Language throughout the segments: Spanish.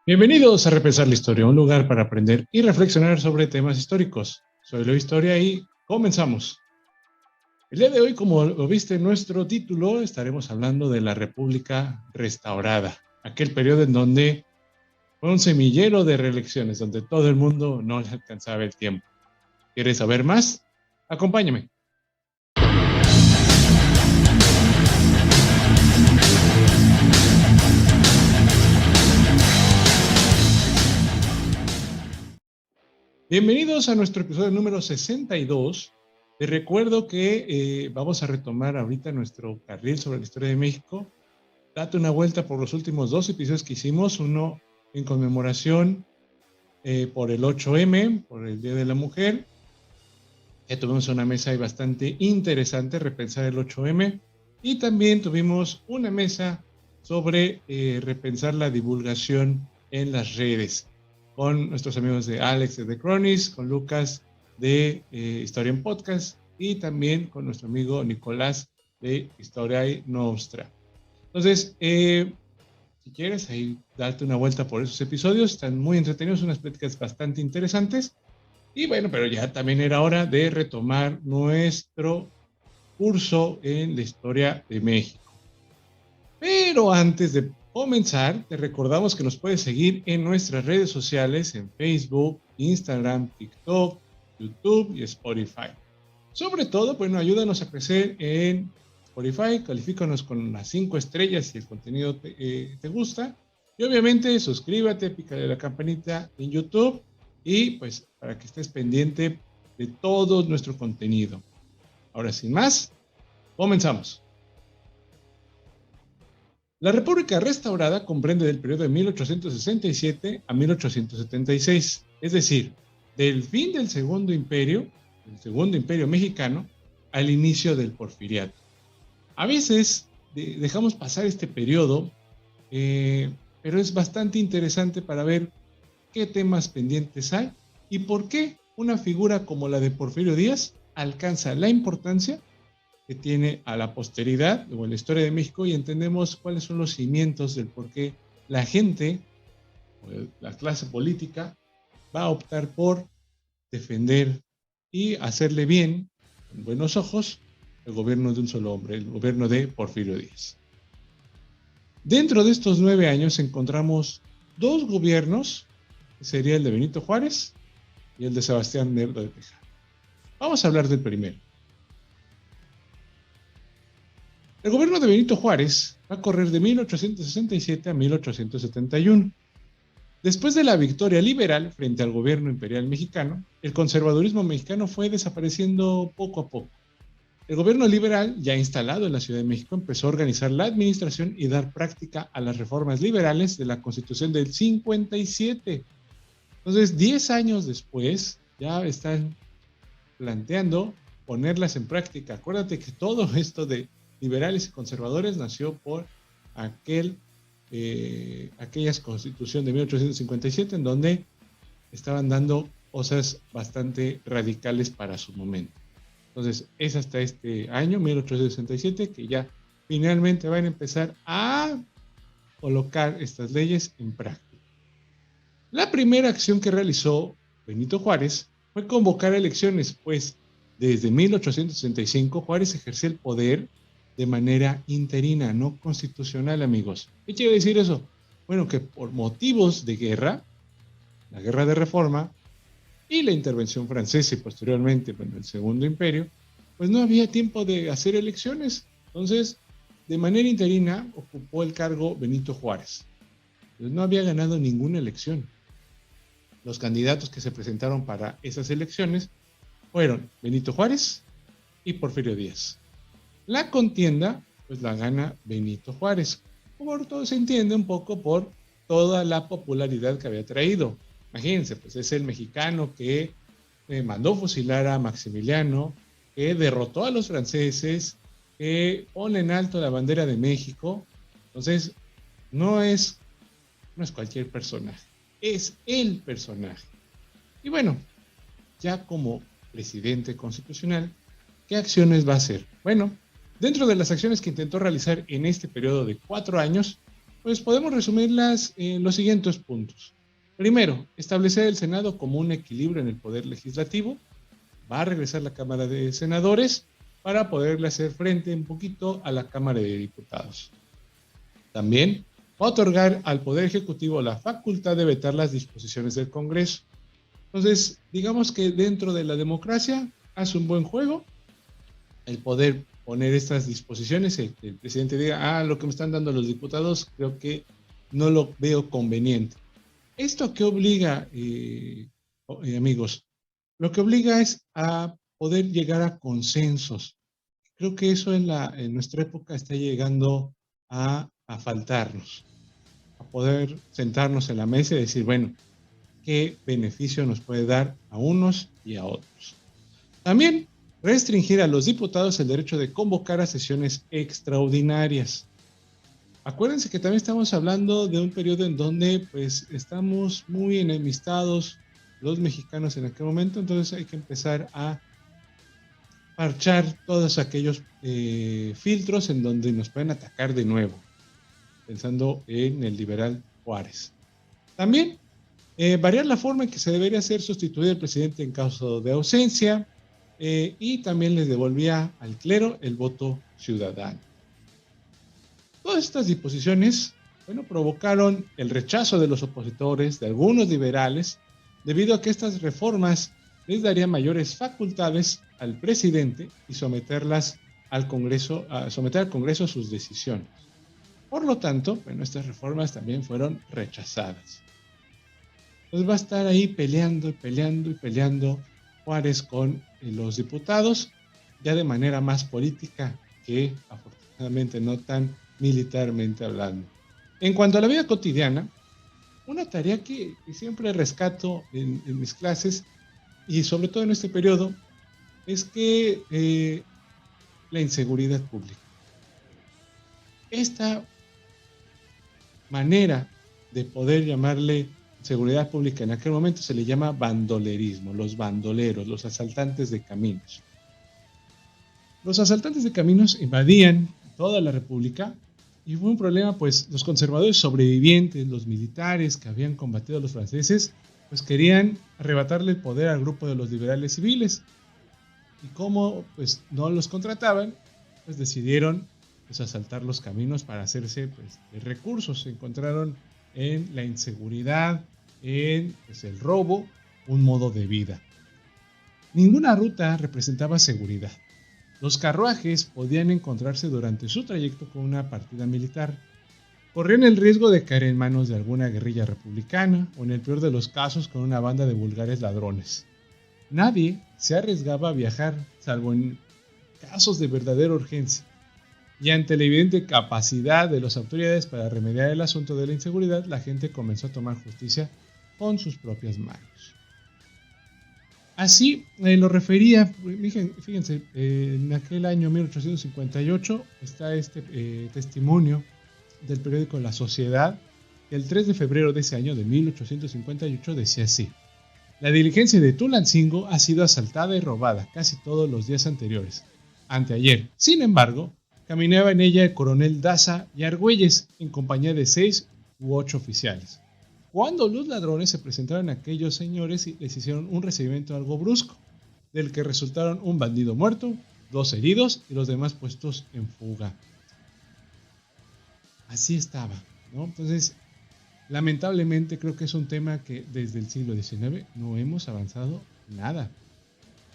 Bienvenidos a Repensar la Historia, un lugar para aprender y reflexionar sobre temas históricos. Soy Leo Historia y comenzamos. El día de hoy, como lo viste en nuestro título, estaremos hablando de la República Restaurada, aquel periodo en donde fue un semillero de reelecciones, donde todo el mundo no le alcanzaba el tiempo. ¿Quieres saber más? Acompáñame. Bienvenidos a nuestro episodio número 62. Te recuerdo que vamos a retomar ahorita nuestro carril sobre la historia de México. Date una vuelta por los últimos dos episodios que hicimos, uno en conmemoración por el 8M, por el Día de la Mujer. Ya tuvimos una mesa ahí bastante interesante, repensar el 8M, y también tuvimos una mesa sobre repensar la divulgación en las redes, con nuestros amigos de Alex de The Chronis, con Lucas de Historia en Podcast, y también con nuestro amigo Nicolás de Historiae Nostra. Entonces, si quieres, ahí darte una vuelta por esos episodios, están muy entretenidos, unas pláticas bastante interesantes. Y bueno, pero ya también era hora de retomar nuestro curso en la historia de México. Pero antes de comenzar, te recordamos que nos puedes seguir en nuestras redes sociales, en Facebook, Instagram, TikTok, YouTube y Spotify. Sobre todo, bueno, ayúdanos a crecer en Spotify, califícanos con las 5 estrellas si el contenido te gusta. Y obviamente suscríbete, pícale la campanita en YouTube y pues para que estés pendiente de todo nuestro contenido. Ahora sin más, comenzamos. La República Restaurada comprende del periodo de 1867 a 1876, es decir, del fin del Segundo Imperio Mexicano, al inicio del Porfiriato. A veces dejamos pasar este periodo, pero es bastante interesante para ver qué temas pendientes hay y por qué una figura como la de Porfirio Díaz alcanza la importancia que tiene a la posteridad o en la historia de México, y entendemos cuáles son los cimientos del por qué la gente, la clase política, va a optar por defender y hacerle bien, con buenos ojos, el gobierno de un solo hombre, el gobierno de Porfirio Díaz. Dentro de estos 9 años encontramos dos gobiernos, que sería el de Benito Juárez y el de Sebastián Lerdo de Tejada. Vamos a hablar del primero. El gobierno de Benito Juárez va a correr de 1867 a 1871. Después de la victoria liberal frente al gobierno imperial mexicano, el conservadurismo mexicano fue desapareciendo poco a poco. El gobierno liberal, ya instalado en la Ciudad de México, empezó a organizar la administración y dar práctica a las reformas liberales de la Constitución del 57. Entonces, 10 años después, ya están planteando ponerlas en práctica. Acuérdate que todo esto de liberales y conservadores nació por aquella Constitución de 1857, en donde estaban dando cosas bastante radicales para su momento. Entonces, es hasta este año, 1867, que ya finalmente van a empezar a colocar estas leyes en práctica. La primera acción que realizó Benito Juárez fue convocar elecciones, pues desde 1865 Juárez ejercía el poder de manera interina, no constitucional, amigos. ¿Qué quiere decir eso? Bueno, que por motivos de guerra, la guerra de reforma y la intervención francesa y posteriormente el Segundo Imperio, pues no había tiempo de hacer elecciones. Entonces, de manera interina ocupó el cargo Benito Juárez. Pues no había ganado ninguna elección. Los candidatos que se presentaron para esas elecciones fueron Benito Juárez y Porfirio Díaz. La contienda, pues la gana Benito Juárez. Por todo se entiende un poco por toda la popularidad que había traído. Imagínense, pues es el mexicano que mandó fusilar a Maximiliano, que derrotó a los franceses, que pone en alto la bandera de México. Entonces, no es cualquier personaje, es el personaje. Y bueno, ya como presidente constitucional, ¿qué acciones va a hacer? Bueno, dentro de las acciones que intentó realizar en este periodo de 4 años, Pues podemos resumirlas en los siguientes puntos. Primero, establecer el Senado como un equilibrio en el poder legislativo. Va a regresar la Cámara de Senadores para poderle hacer frente un poquito a la Cámara de Diputados. También va a otorgar al Poder Ejecutivo la facultad de vetar las disposiciones del Congreso. Entonces, digamos que dentro de la democracia hace un buen juego el poder poner estas disposiciones, que el presidente diga, lo que me están dando los diputados, creo que no lo veo conveniente. ¿Esto qué obliga, amigos? Lo que obliga es a poder llegar a consensos. Creo que eso en nuestra época está llegando a faltarnos, a poder sentarnos en la mesa y decir, bueno, ¿qué beneficio nos puede dar a unos y a otros? También restringir a los diputados el derecho de convocar a sesiones extraordinarias. Acuérdense que también estamos hablando de un periodo en donde pues estamos muy enemistados los mexicanos en aquel momento, entonces hay que empezar a parchar todos aquellos filtros en donde nos pueden atacar de nuevo, pensando en el liberal Juárez. También variar la forma en que se debería ser sustituido el presidente en caso de ausencia, y también les devolvía al clero el voto ciudadano. Todas estas disposiciones, provocaron el rechazo de los opositores, de algunos liberales, debido a que estas reformas les darían mayores facultades al presidente y someter al Congreso a sus decisiones. Por lo tanto, estas reformas también fueron rechazadas. Entonces va a estar ahí peleando y peleando y peleando Juárez con los diputados, ya de manera más política que afortunadamente no tan militarmente hablando. En cuanto a la vida cotidiana, una tarea que siempre rescato en mis clases y sobre todo en este periodo es que la inseguridad pública. Esta manera de poder llamarle seguridad pública en aquel momento se le llama bandolerismo, los bandoleros, los asaltantes de caminos. Los asaltantes de caminos invadían toda la República y fue un problema, pues los conservadores sobrevivientes, los militares que habían combatido a los franceses, pues querían arrebatarle el poder al grupo de los liberales civiles. Y como pues no los contrataban, pues decidieron pues asaltar los caminos para hacerse pues de recursos. Se encontraron en la inseguridad, en pues, el robo, un modo de vida. Ninguna ruta representaba seguridad. Los carruajes podían encontrarse durante su trayecto con una partida militar. Corrían el riesgo de caer en manos de alguna guerrilla republicana o en el peor de los casos con una banda de vulgares ladrones. Nadie se arriesgaba a viajar salvo en casos de verdadera urgencia. Y ante la evidente capacidad de las autoridades para remediar el asunto de la inseguridad, la gente comenzó a tomar justicia con sus propias manos. Así lo refería, fíjense, en aquel año 1858 está este testimonio del periódico La Sociedad, que el 3 de febrero de ese año de 1858 decía así: la diligencia de Tulancingo ha sido asaltada y robada casi todos los días anteriores. Anteayer, sin embargo, caminaba en ella el coronel Daza y Argüelles en compañía de 6 u 8 oficiales. Cuando los ladrones se presentaron a aquellos señores y les hicieron un recibimiento algo brusco, del que resultaron un bandido muerto, 2 heridos y los demás puestos en fuga. Así estaba, ¿no? Entonces, lamentablemente creo que es un tema que desde el siglo XIX no hemos avanzado nada.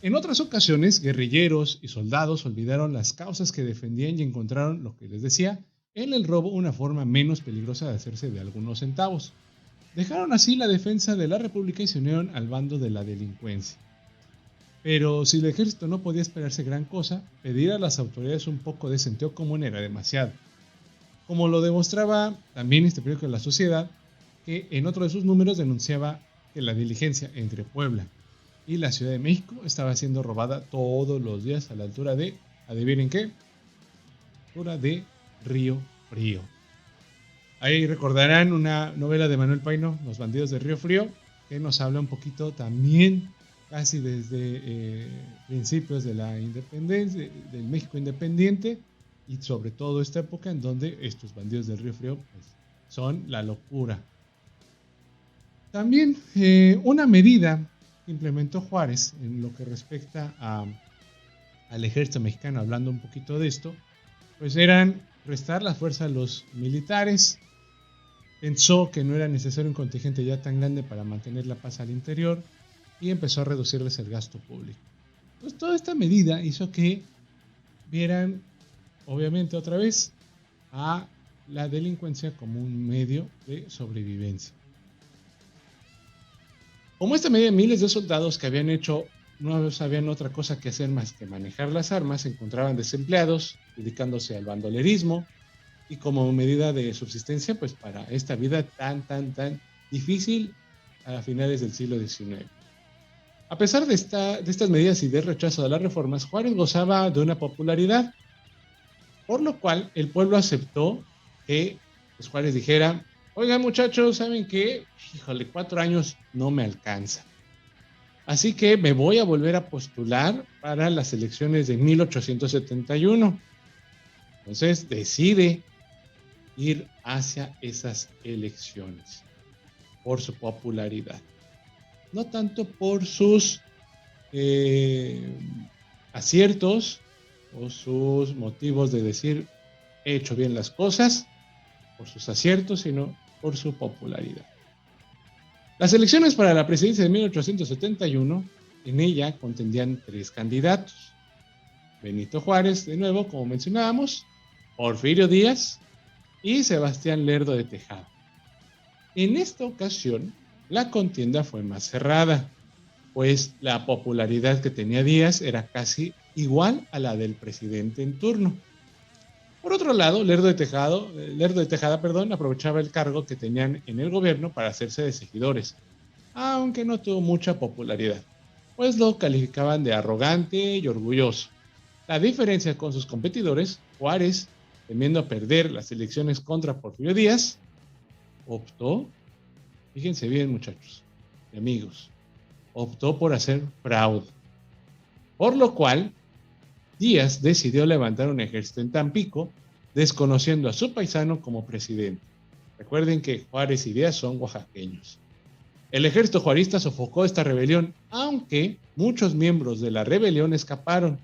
En otras ocasiones, guerrilleros y soldados olvidaron las causas que defendían y encontraron, lo que les decía, en el robo una forma menos peligrosa de hacerse de algunos centavos. Dejaron así la defensa de la República y se unieron al bando de la delincuencia. Pero si el ejército no podía esperarse gran cosa, pedir a las autoridades un poco de sentido común era demasiado. Como lo demostraba también este periódico de La Sociedad, que en otro de sus números denunciaba que la diligencia entre Puebla y la Ciudad de México estaba siendo robada todos los días a la altura de, adivinen qué, altura de Río Frío. Ahí recordarán una novela de Manuel Paino, Los bandidos de Río Frío, que nos habla un poquito también, casi desde principios de la independencia, del México independiente, y sobre todo esta época en donde estos bandidos del Río Frío pues, son la locura. También una medida que implementó Juárez en lo que respecta al ejército mexicano, hablando un poquito de esto, pues eran restar la fuerza a los militares. Pensó que no era necesario un contingente ya tan grande para mantener la paz al interior y empezó a reducirles el gasto público. Pues toda esta medida hizo que vieran, obviamente otra vez, a la delincuencia como un medio de sobrevivencia. Como esta medida, miles de soldados que habían hecho, no sabían otra cosa que hacer más que manejar las armas, se encontraban desempleados, dedicándose al bandolerismo, y como medida de subsistencia, pues para esta vida tan difícil a finales del siglo XIX. A pesar de estas medidas y del rechazo de las reformas, Juárez gozaba de una popularidad, por lo cual el pueblo aceptó que pues, Juárez dijera: oigan muchachos, ¿saben qué? Híjole, 4 años no me alcanza. Así que me voy a volver a postular para las elecciones de 1871. Entonces decide ir hacia esas elecciones por su popularidad. No tanto por sus aciertos o sus motivos de decir he hecho bien las cosas, por sus aciertos, sino por su popularidad. Las elecciones para la presidencia de 1871, en ella contendían 3 candidatos: Benito Juárez, de nuevo, como mencionábamos, Porfirio Díaz y Sebastián Lerdo de Tejada. En esta ocasión, la contienda fue más cerrada, pues la popularidad que tenía Díaz era casi igual a la del presidente en turno. Por otro lado, Lerdo de Tejada, aprovechaba el cargo que tenían en el gobierno para hacerse de seguidores, aunque no tuvo mucha popularidad, pues lo calificaban de arrogante y orgulloso. La diferencia con sus competidores, Juárez, temiendo perder las elecciones contra Porfirio Díaz, optó, fíjense bien muchachos y amigos, optó por hacer fraude. Por lo cual, Díaz decidió levantar un ejército en Tampico, desconociendo a su paisano como presidente. Recuerden que Juárez y Díaz son oaxaqueños. El ejército juarista sofocó esta rebelión, aunque muchos miembros de la rebelión escaparon.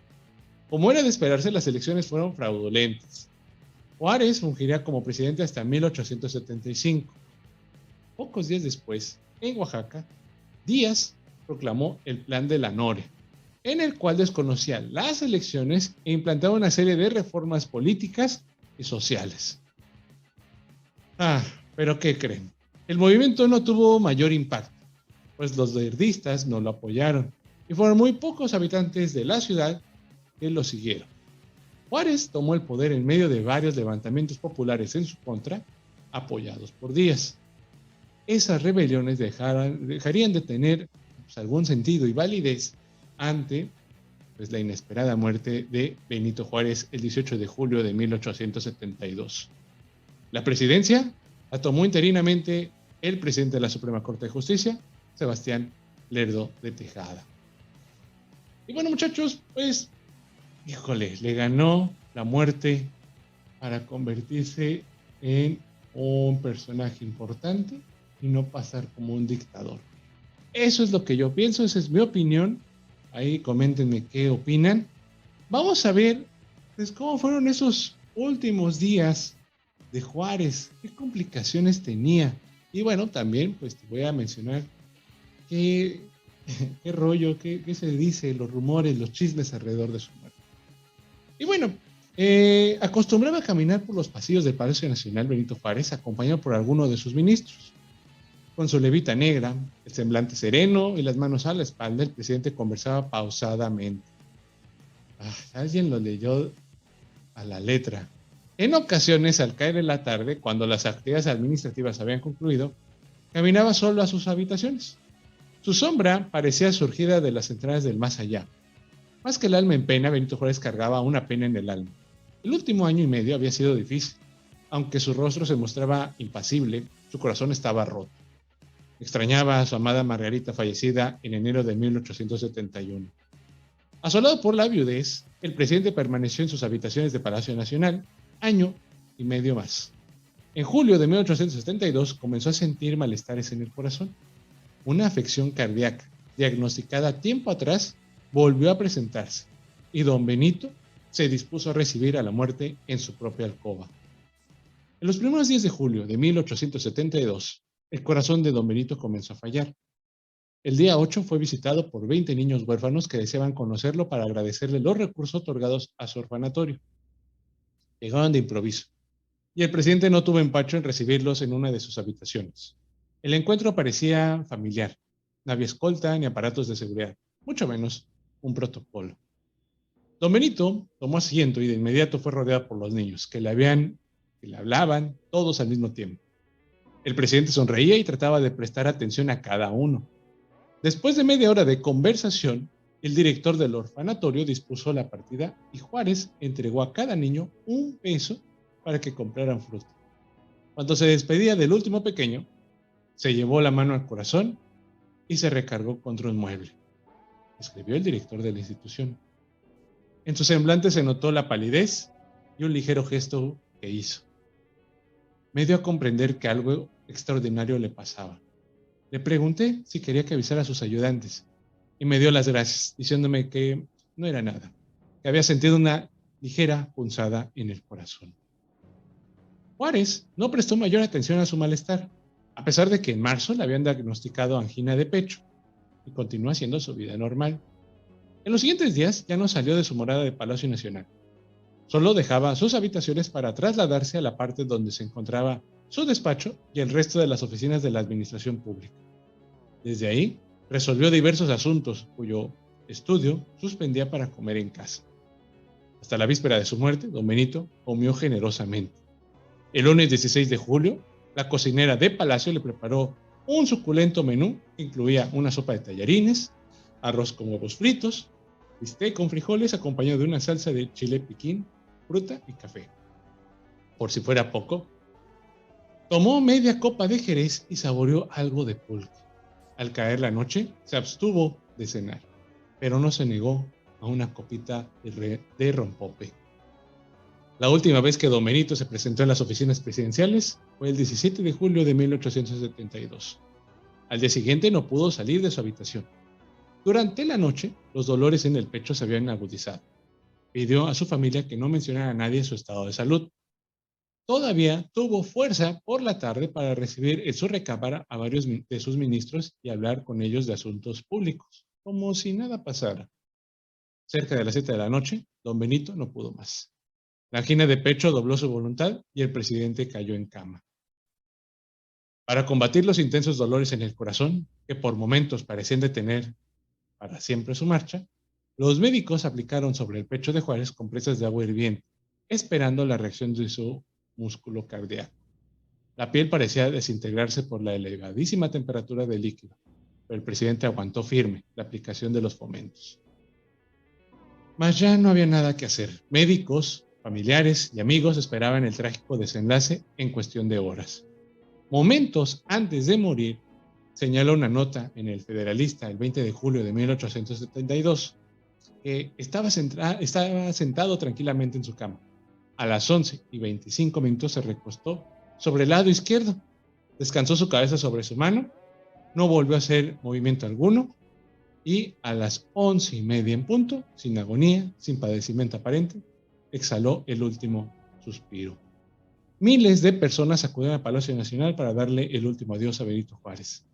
Como era de esperarse, las elecciones fueron fraudulentas. Juárez fungiría como presidente hasta 1875. Pocos días después, en Oaxaca, Díaz proclamó el Plan de la Noria, en el cual desconocía las elecciones e implantaba una serie de reformas políticas y sociales. ¿Pero qué creen? El movimiento no tuvo mayor impacto, pues los verdistas no lo apoyaron y fueron muy pocos habitantes de la ciudad que lo siguieron. Juárez tomó el poder en medio de varios levantamientos populares en su contra, apoyados por Díaz. Esas rebeliones dejarían de tener pues, algún sentido y validez ante pues, la inesperada muerte de Benito Juárez el 18 de julio de 1872. La presidencia la tomó interinamente el presidente de la Suprema Corte de Justicia, Sebastián Lerdo de Tejada. Y bueno, muchachos, pues, híjole, le ganó la muerte para convertirse en un personaje importante y no pasar como un dictador. Eso es lo que yo pienso, esa es mi opinión. Ahí coméntenme qué opinan. Vamos a ver pues, cómo fueron esos últimos días de Juárez, qué complicaciones tenía. Y bueno, también pues te voy a mencionar qué rollo, qué se dice, los rumores, los chismes alrededor de su muerte. Y bueno, acostumbraba a caminar por los pasillos del Palacio Nacional Benito Juárez, acompañado por alguno de sus ministros. Con su levita negra, el semblante sereno y las manos a la espalda, el presidente conversaba pausadamente. Alguien lo leyó a la letra. En ocasiones, al caer en la tarde, cuando las actividades administrativas habían concluido, caminaba solo a sus habitaciones. Su sombra parecía surgida de las entrañas del más allá. Más que el alma en pena, Benito Juárez cargaba una pena en el alma. El último año y medio había sido difícil. Aunque su rostro se mostraba impasible, su corazón estaba roto. Extrañaba a su amada Margarita, fallecida en enero de 1871. Asolado por la viudez, el presidente permaneció en sus habitaciones de Palacio Nacional año y medio más. En julio de 1872 comenzó a sentir malestares en el corazón. Una afección cardíaca, diagnosticada tiempo atrás, volvió a presentarse, y don Benito se dispuso a recibir a la muerte en su propia alcoba. En los primeros días de julio de 1872, el corazón de don Benito comenzó a fallar. El día 8 fue visitado por 20 niños huérfanos que deseaban conocerlo para agradecerle los recursos otorgados a su orfanatorio. Llegaron de improviso, y el presidente no tuvo empacho en recibirlos en una de sus habitaciones. El encuentro parecía familiar. No había escolta ni aparatos de seguridad, mucho menos un protocolo. Don Benito tomó asiento y de inmediato fue rodeado por los niños, que le hablaban, todos al mismo tiempo. El presidente sonreía y trataba de prestar atención a cada uno. Después de media hora de conversación, el director del orfanatorio dispuso la partida y Juárez entregó a cada niño $1 para que compraran fruta. Cuando se despedía del último pequeño, se llevó la mano al corazón y se recargó contra un mueble, escribió el director de la institución. En su semblante se notó la palidez y un ligero gesto que hizo. Me dio a comprender que algo extraordinario le pasaba. Le pregunté si quería que avisara a sus ayudantes y me dio las gracias, diciéndome que no era nada, que había sentido una ligera punzada en el corazón. Juárez no prestó mayor atención a su malestar, a pesar de que en marzo le habían diagnosticado angina de pecho, y continuó haciendo su vida normal. En los siguientes días ya no salió de su morada de Palacio Nacional. Solo dejaba sus habitaciones para trasladarse a la parte donde se encontraba su despacho y el resto de las oficinas de la administración pública. Desde ahí, resolvió diversos asuntos cuyo estudio suspendía para comer en casa. Hasta la víspera de su muerte, don Benito comió generosamente. El lunes 16 de julio, la cocinera de Palacio le preparó un suculento menú que incluía una sopa de tallarines, arroz con huevos fritos, bistec con frijoles acompañado de una salsa de chile piquín, fruta y café. Por si fuera poco, tomó media copa de jerez y saboreó algo de pulque. Al caer la noche, se abstuvo de cenar, pero no se negó a una copita de rompope. La última vez que don Benito se presentó en las oficinas presidenciales fue el 17 de julio de 1872. Al día siguiente no pudo salir de su habitación. Durante la noche, los dolores en el pecho se habían agudizado. Pidió a su familia que no mencionara a nadie su estado de salud. Todavía tuvo fuerza por la tarde para recibir en su recámara a varios de sus ministros y hablar con ellos de asuntos públicos, como si nada pasara. Cerca de las 7 de la noche, don Benito no pudo más. La angina de pecho dobló su voluntad y el presidente cayó en cama. Para combatir los intensos dolores en el corazón, que por momentos parecían detener para siempre su marcha, los médicos aplicaron sobre el pecho de Juárez compresas de agua hirviente, esperando la reacción de su músculo cardíaco. La piel parecía desintegrarse por la elevadísima temperatura del líquido, pero el presidente aguantó firme la aplicación de los fomentos. Mas ya no había nada que hacer. Médicos, familiares y amigos esperaban el trágico desenlace en cuestión de horas. Momentos antes de morir, señala una nota en el Federalista el 20 de julio de 1872, que estaba sentado tranquilamente en su cama. A las 11:25 se recostó sobre el lado izquierdo, descansó su cabeza sobre su mano, no volvió a hacer movimiento alguno y a las 11:30 en punto, sin agonía, sin padecimiento aparente, exhaló el último suspiro. Miles de personas acudieron al Palacio Nacional para darle el último adiós a Benito Juárez.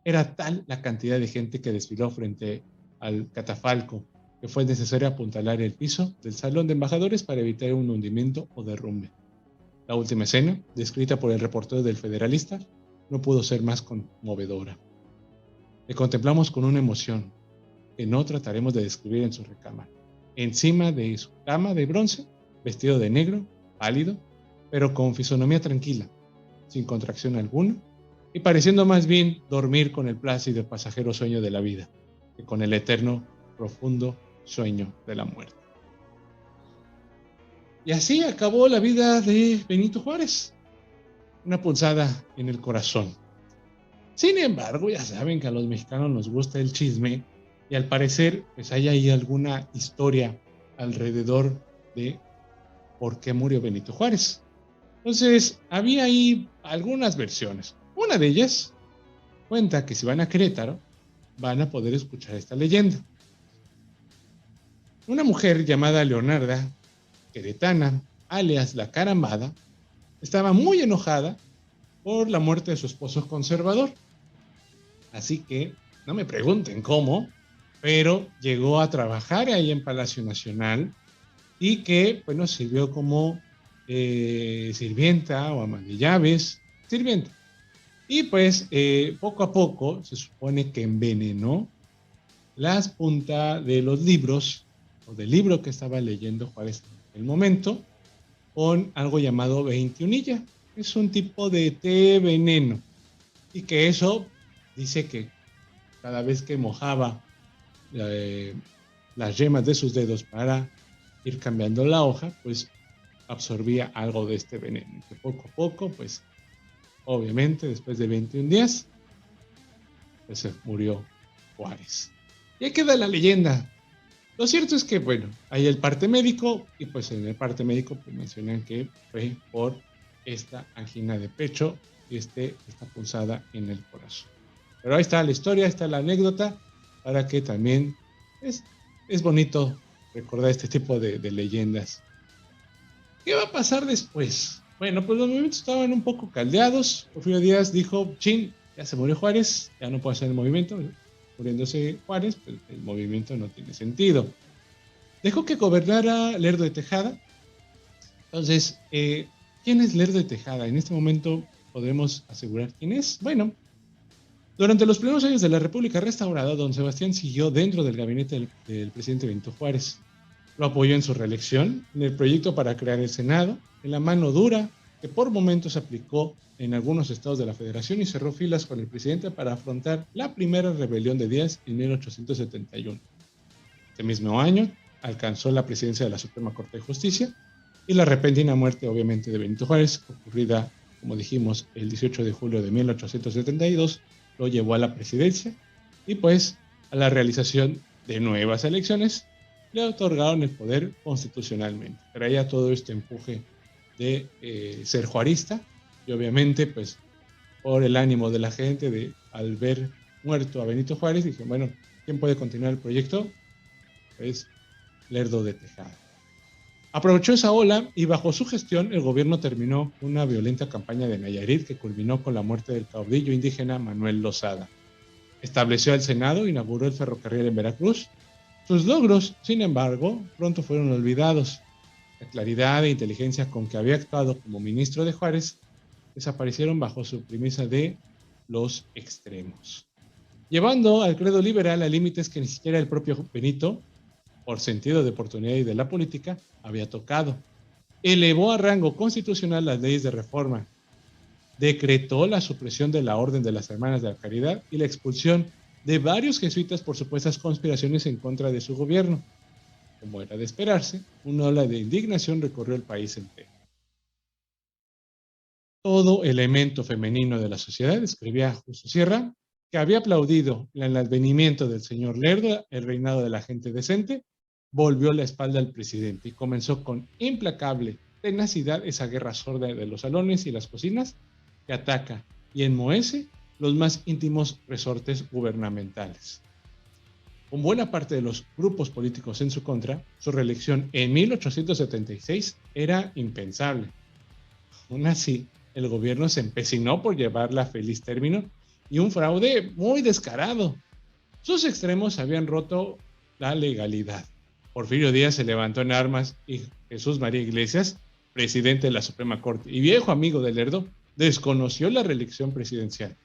Era tal la cantidad de gente que desfiló frente al catafalco que fue necesario apuntalar el piso del salón de embajadores para evitar un hundimiento o derrumbe. La última escena, descrita por el reportero del Federalista, no pudo ser más conmovedora. Le contemplamos con una emoción que no trataremos de describir en su recámara. Encima de su cama de bronce, vestido de negro, pálido, pero con fisonomía tranquila, sin contracción alguna, y pareciendo más bien dormir con el plácido y pasajero sueño de la vida, que con el eterno, profundo sueño de la muerte. Y así acabó la vida de Benito Juárez, una punzada en el corazón. Sin embargo, ya saben que a los mexicanos nos gusta el chisme, y al parecer pues hay ahí alguna historia alrededor de por qué murió Benito Juárez. Entonces, había ahí algunas versiones. Una de ellas cuenta que si van a Querétaro, van a poder escuchar esta leyenda. Una mujer llamada Leonarda, queretana, alias la Carambada, estaba muy enojada por la muerte de su esposo conservador. Así que, no me pregunten cómo, pero llegó a trabajar ahí en Palacio Nacional y que, bueno, sirvió como sirvienta o ama de llaves, sirvienta. Y pues poco a poco se supone que envenenó las puntas de los libros o del libro que estaba leyendo Juárez en el momento con algo llamado 21. Es un tipo de té veneno y que eso dice que cada vez que mojaba eh, las yemas de sus dedos para ir cambiando la hoja, pues absorbía algo de este veneno. Y que poco a poco, pues obviamente después de 21 días, pues se murió Juárez. Y ahí queda la leyenda. Lo cierto es que, bueno, hay el parte médico y pues en el parte médico pues, mencionan que fue por esta angina de pecho y esta punzada en el corazón. Pero ahí está la historia, está la anécdota, para que también es bonito recordar este tipo de leyendas. ¿Qué va a pasar después? Bueno, pues los movimientos estaban un poco caldeados. Porfirio Díaz dijo, chin, ya se murió Juárez, ya no puede hacer el movimiento. Muriéndose Juárez, pues el movimiento no tiene sentido. Dejó que gobernara Lerdo de Tejada. Entonces, ¿quién es Lerdo de Tejada? En este momento podemos asegurar quién es. Bueno, durante los primeros años de la República Restaurada, don Sebastián siguió dentro del gabinete del presidente Benito Juárez. Lo apoyó en su reelección, en el proyecto para crear el Senado, en la mano dura que por momentos aplicó en algunos estados de la Federación y cerró filas con el presidente para afrontar la primera rebelión de Díaz en 1871. Ese mismo año alcanzó la presidencia de la Suprema Corte de Justicia y la repentina muerte, obviamente, de Benito Juárez, ocurrida, como dijimos, el 18 de julio de 1872, lo llevó a la presidencia y pues a la realización de nuevas elecciones le otorgaron el poder constitucionalmente. Traía todo este empuje de ser juarista y obviamente pues por el ánimo de la gente de al ver muerto a Benito Juárez, dije, bueno, ¿quién puede continuar el proyecto? Pues Lerdo de Tejada. Aprovechó esa ola y bajo su gestión el gobierno terminó una violenta campaña de Nayarit que culminó con la muerte del caudillo indígena Manuel Lozada. Estableció el Senado, inauguró el ferrocarril en Veracruz. Sus logros, sin embargo, pronto fueron olvidados. La claridad e inteligencia con que había actuado como ministro de Juárez desaparecieron bajo su premisa de los extremos, llevando al credo liberal a límites que ni siquiera el propio Benito, por sentido de oportunidad y de la política, había tocado. Elevó a rango constitucional las leyes de reforma, decretó la supresión de la Orden de las Hermanas de la Caridad y la expulsión de varios jesuitas por supuestas conspiraciones en contra de su gobierno. Como era de esperarse, una ola de indignación recorrió el país entero. Todo elemento femenino de la sociedad, escribía Justo Sierra, que había aplaudido el advenimiento del señor Lerdo, el reinado de la gente decente, volvió la espalda al presidente y comenzó con implacable tenacidad esa guerra sorda de los salones y las cocinas que ataca y enmohece los más íntimos resortes gubernamentales. Con buena parte de los grupos políticos en su contra, su reelección en 1876 era impensable. Aún así, el gobierno se empecinó por llevarla a feliz término y un fraude muy descarado. Sus extremos habían roto la legalidad. Porfirio Díaz se levantó en armas y Jesús María Iglesias, presidente de la Suprema Corte y viejo amigo de Lerdo, desconoció la reelección presidencial.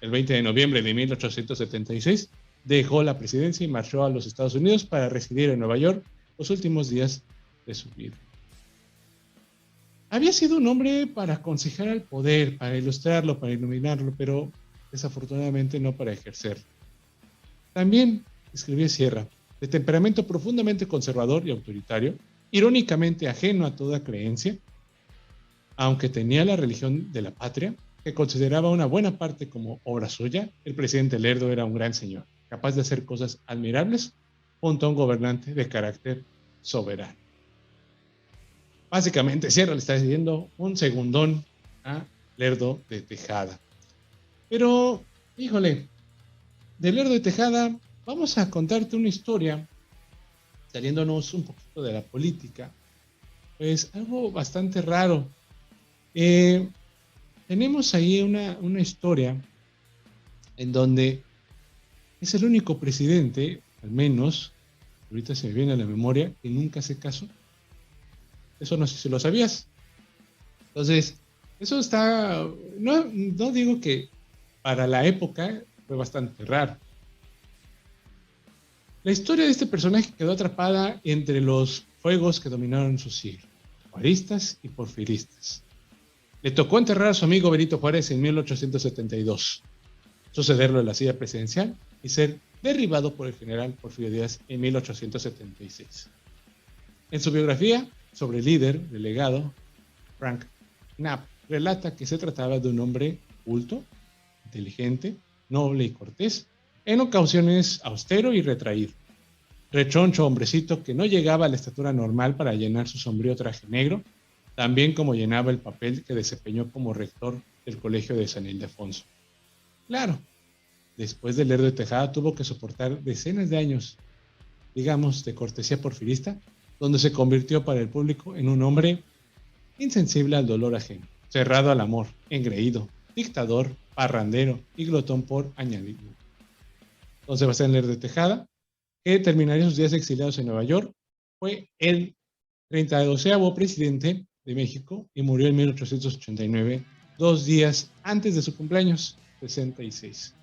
El 20 de noviembre de 1876 dejó la presidencia y marchó a los Estados Unidos para residir en Nueva York los últimos días de su vida. Había sido un hombre para aconsejar al poder, para ilustrarlo, para iluminarlo, pero desafortunadamente no para ejercerlo. También, escribía Sierra, de temperamento profundamente conservador y autoritario, irónicamente ajeno a toda creencia, aunque tenía la religión de la patria, que consideraba una buena parte como obra suya, el presidente Lerdo era un gran señor, capaz de hacer cosas admirables junto a un gobernante de carácter soberano. Básicamente, Sierra le está diciendo un segundón a Lerdo de Tejada. Pero, híjole, de Lerdo de Tejada, vamos a contarte una historia, saliéndonos un poquito de la política, pues algo bastante raro. Tenemos ahí una historia en donde es el único presidente, al menos, ahorita se me viene a la memoria, que nunca se casó. Eso no sé si lo sabías. Entonces, eso está, no digo que para la época fue bastante raro. La historia de este personaje quedó atrapada entre los fuegos que dominaron su siglo, juaristas y porfiristas. Le tocó enterrar a su amigo Benito Juárez en 1872, sucederlo en la silla presidencial y ser derribado por el general Porfirio Díaz en 1876. En su biografía sobre el líder delegado, Frank Knapp relata que se trataba de un hombre culto, inteligente, noble y cortés, en ocasiones austero y retraído. Rechoncho hombrecito que no llegaba a la estatura normal para llenar su sombrío traje negro, también como llenaba el papel que desempeñó como rector del Colegio de San Ildefonso. Claro, después de Lerdo de Tejada tuvo que soportar decenas de años, digamos, de cortesía porfirista, donde se convirtió para el público en un hombre insensible al dolor ajeno, cerrado al amor, engreído, dictador, parrandero y glotón por añadidura. Don Sebastián Lerdo de Tejada, que terminaría sus días exiliados en Nueva York, fue el 32º presidente de México y murió en 1889, 2 días antes de su cumpleaños, 66.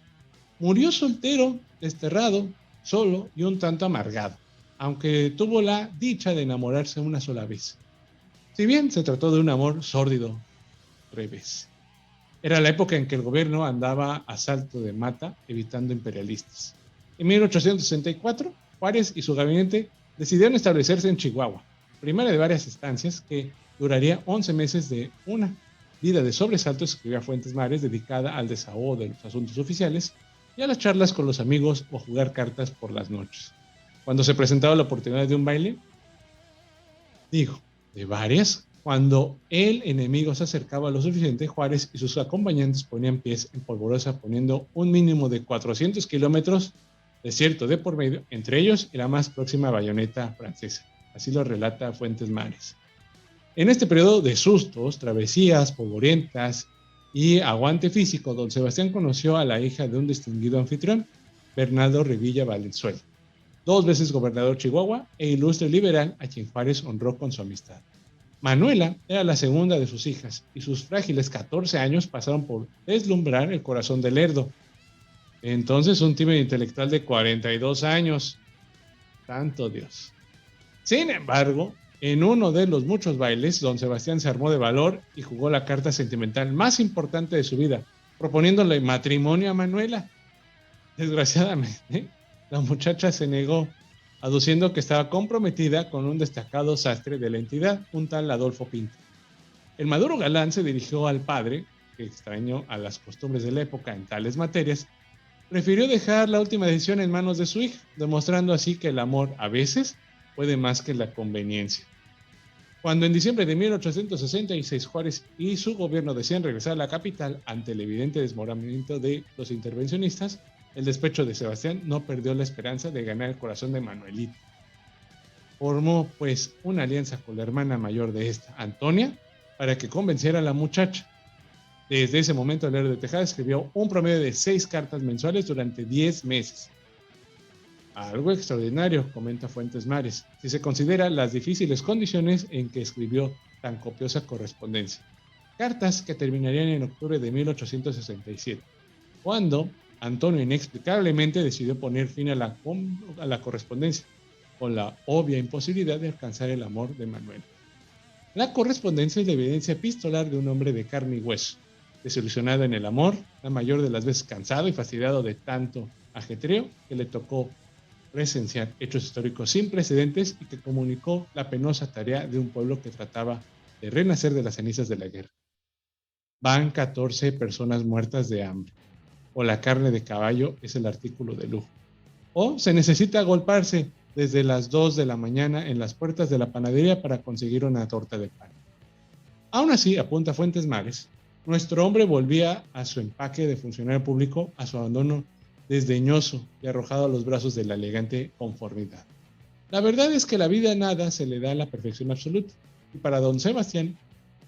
Murió soltero, desterrado, solo y un tanto amargado, aunque tuvo la dicha de enamorarse una sola vez. Si bien se trató de un amor sórdido, revés. Era la época en que el gobierno andaba a salto de mata evitando imperialistas. En 1864, Juárez y su gabinete decidieron establecerse en Chihuahua, primera de varias estancias que duraría 11 meses de una vida de sobresaltos, escribía Fuentes Mares, dedicada al desahogo de los asuntos oficiales y a las charlas con los amigos o jugar cartas por las noches. Cuando se presentaba la oportunidad de un baile, dijo, de varias, cuando el enemigo se acercaba lo suficiente, Juárez y sus acompañantes ponían pies en polvorosa, poniendo un mínimo de 400 kilómetros desierto de por medio, entre ellos y la más próxima bayoneta francesa. Así lo relata Fuentes Mares. En este periodo de sustos, travesías, polvorientas y aguante físico, don Sebastián conoció a la hija de un distinguido anfitrión, Bernardo Revilla Valenzuela, 2 veces gobernador de Chihuahua e ilustre liberal a quien Juárez honró con su amistad. Manuela era la segunda de sus hijas y sus frágiles 14 años pasaron por deslumbrar el corazón de Lerdo. Entonces un tímido intelectual de 42 años. Santo Dios. Sin embargo, en uno de los muchos bailes, don Sebastián se armó de valor y jugó la carta sentimental más importante de su vida, proponiéndole matrimonio a Manuela. Desgraciadamente, la muchacha se negó, aduciendo que estaba comprometida con un destacado sastre de la entidad, un tal Adolfo Pinto. El maduro galán se dirigió al padre, que extrañó a las costumbres de la época en tales materias, prefirió dejar la última decisión en manos de su hija, demostrando así que el amor a veces puede más que la conveniencia. Cuando en diciembre de 1866 Juárez y su gobierno decían regresar a la capital ante el evidente desmoronamiento de los intervencionistas, el despecho de Sebastián no perdió la esperanza de ganar el corazón de Manuelita. Formó, pues, una alianza con la hermana mayor de esta, Antonia, para que convenciera a la muchacha. Desde ese momento, Lerdo de Tejada escribió un promedio de 6 cartas mensuales durante 10 meses. Algo extraordinario, comenta Fuentes Mares, si se considera las difíciles condiciones en que escribió tan copiosa correspondencia. Cartas que terminarían en octubre de 1867, cuando Antonio inexplicablemente decidió poner fin a la correspondencia, con la obvia imposibilidad de alcanzar el amor de Manuel. La correspondencia es la evidencia epistolar de un hombre de carne y hueso, desilusionado en el amor, la mayor de las veces cansado y fastidiado de tanto ajetreo que le tocó presenciar hechos históricos sin precedentes y que comunicó la penosa tarea de un pueblo que trataba de renacer de las cenizas de la guerra. Van 14 personas muertas de hambre, o la carne de caballo es el artículo de lujo, o se necesita agolparse desde las 2 de la mañana en las puertas de la panadería para conseguir una torta de pan. Aún así, apunta Fuentes Mares, nuestro hombre volvía a su empaque de funcionario público, a su abandono desdeñoso y arrojado a los brazos de la elegante conformidad. La verdad es que la vida nada se le da a la perfección absoluta, y para don Sebastián,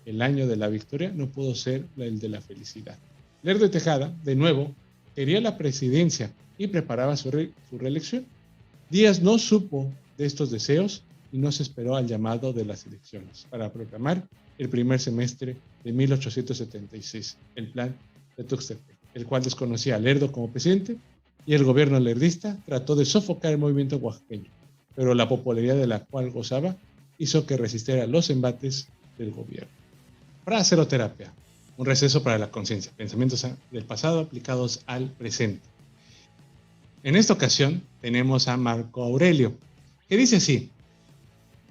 el año de la victoria no pudo ser el de la felicidad. Lerdo de Tejada, de nuevo, quería la presidencia y preparaba su reelección. Díaz no supo de estos deseos y no se esperó al llamado de las elecciones para proclamar el primer semestre de 1876, el plan de Tuxtepec, el cual desconocía a Lerdo como presidente, y el gobierno lerdista trató de sofocar el movimiento oaxaqueño, pero la popularidad de la cual gozaba hizo que resistiera los embates del gobierno. Fraseroterapia, un receso para la conciencia, pensamientos del pasado aplicados al presente. En esta ocasión tenemos a Marco Aurelio, que dice así: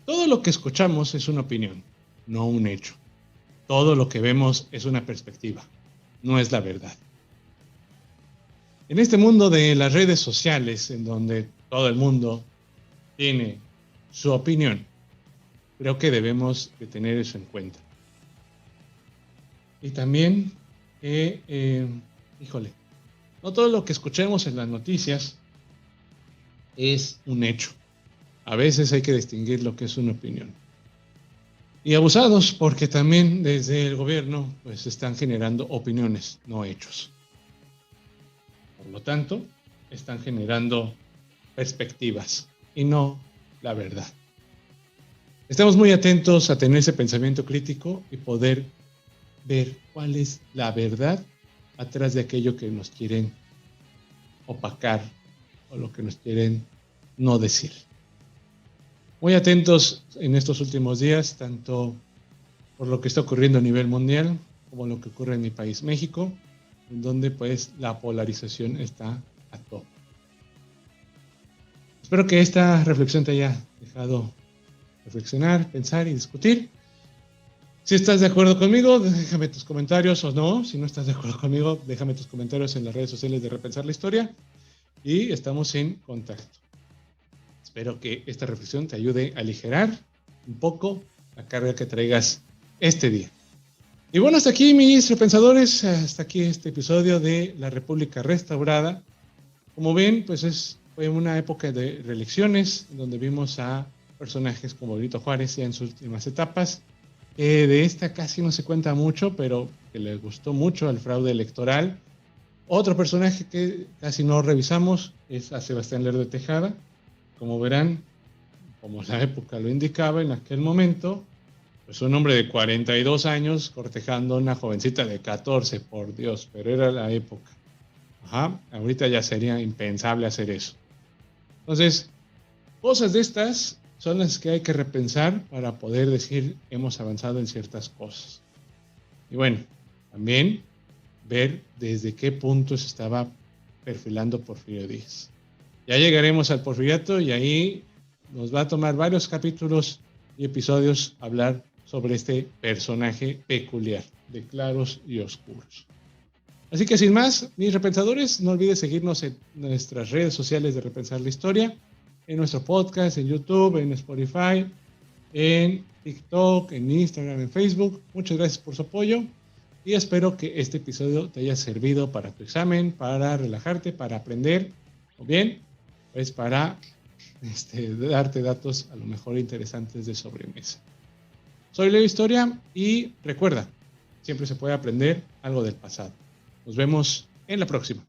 todo lo que escuchamos es una opinión, no un hecho. Todo lo que vemos es una perspectiva, no es la verdad. En este mundo de las redes sociales, en donde todo el mundo tiene su opinión, creo que debemos de tener eso en cuenta. Y también, no todo lo que escuchemos en las noticias es un hecho. A veces hay que distinguir lo que es una opinión. Y abusados, porque también desde el gobierno pues están generando opiniones, no hechos. Por lo tanto, están generando perspectivas y no la verdad. Estamos muy atentos a tener ese pensamiento crítico y poder ver cuál es la verdad atrás de aquello que nos quieren opacar o lo que nos quieren no decir. Muy atentos en estos últimos días, tanto por lo que está ocurriendo a nivel mundial como lo que ocurre en mi país, México, en donde pues la polarización está a tope. Espero que esta reflexión te haya dejado reflexionar, pensar y discutir. Si estás de acuerdo conmigo, déjame tus comentarios, o no. Si no estás de acuerdo conmigo, déjame tus comentarios en las redes sociales de Repensar la Historia y estamos en contacto. Espero que esta reflexión te ayude a aligerar un poco la carga que traigas este día. Y bueno, hasta aquí mis repensadores, hasta aquí este episodio de La República Restaurada. Como ven, pues fue una época de reelecciones, donde vimos a personajes como Benito Juárez ya en sus últimas etapas. De esta casi no se cuenta mucho, pero que le gustó mucho al fraude electoral. Otro personaje que casi no revisamos es a Sebastián Lerdo de Tejada. Como verán, como la época lo indicaba en aquel momento, pues un hombre de 42 años cortejando a una jovencita de 14, por Dios, pero era la época. Ahorita ya sería impensable hacer eso. Entonces, cosas de estas son las que hay que repensar para poder decir hemos avanzado en ciertas cosas. Y bueno, también ver desde qué punto se estaba perfilando Porfirio Díaz. Ya llegaremos al Porfiriato y ahí nos va a tomar varios capítulos y episodios hablar sobre este personaje peculiar, de claros y oscuros. Así que sin más, mis repensadores, no olvides seguirnos en nuestras redes sociales de Repensar la Historia, en nuestro podcast, en YouTube, en Spotify, en TikTok, en Instagram, en Facebook. Muchas gracias por su apoyo y espero que este episodio te haya servido para tu examen, para relajarte, para aprender, o bien, pues para darte datos a lo mejor interesantes de sobremesa. Soy Leo Historia y recuerda, siempre se puede aprender algo del pasado. Nos vemos en la próxima.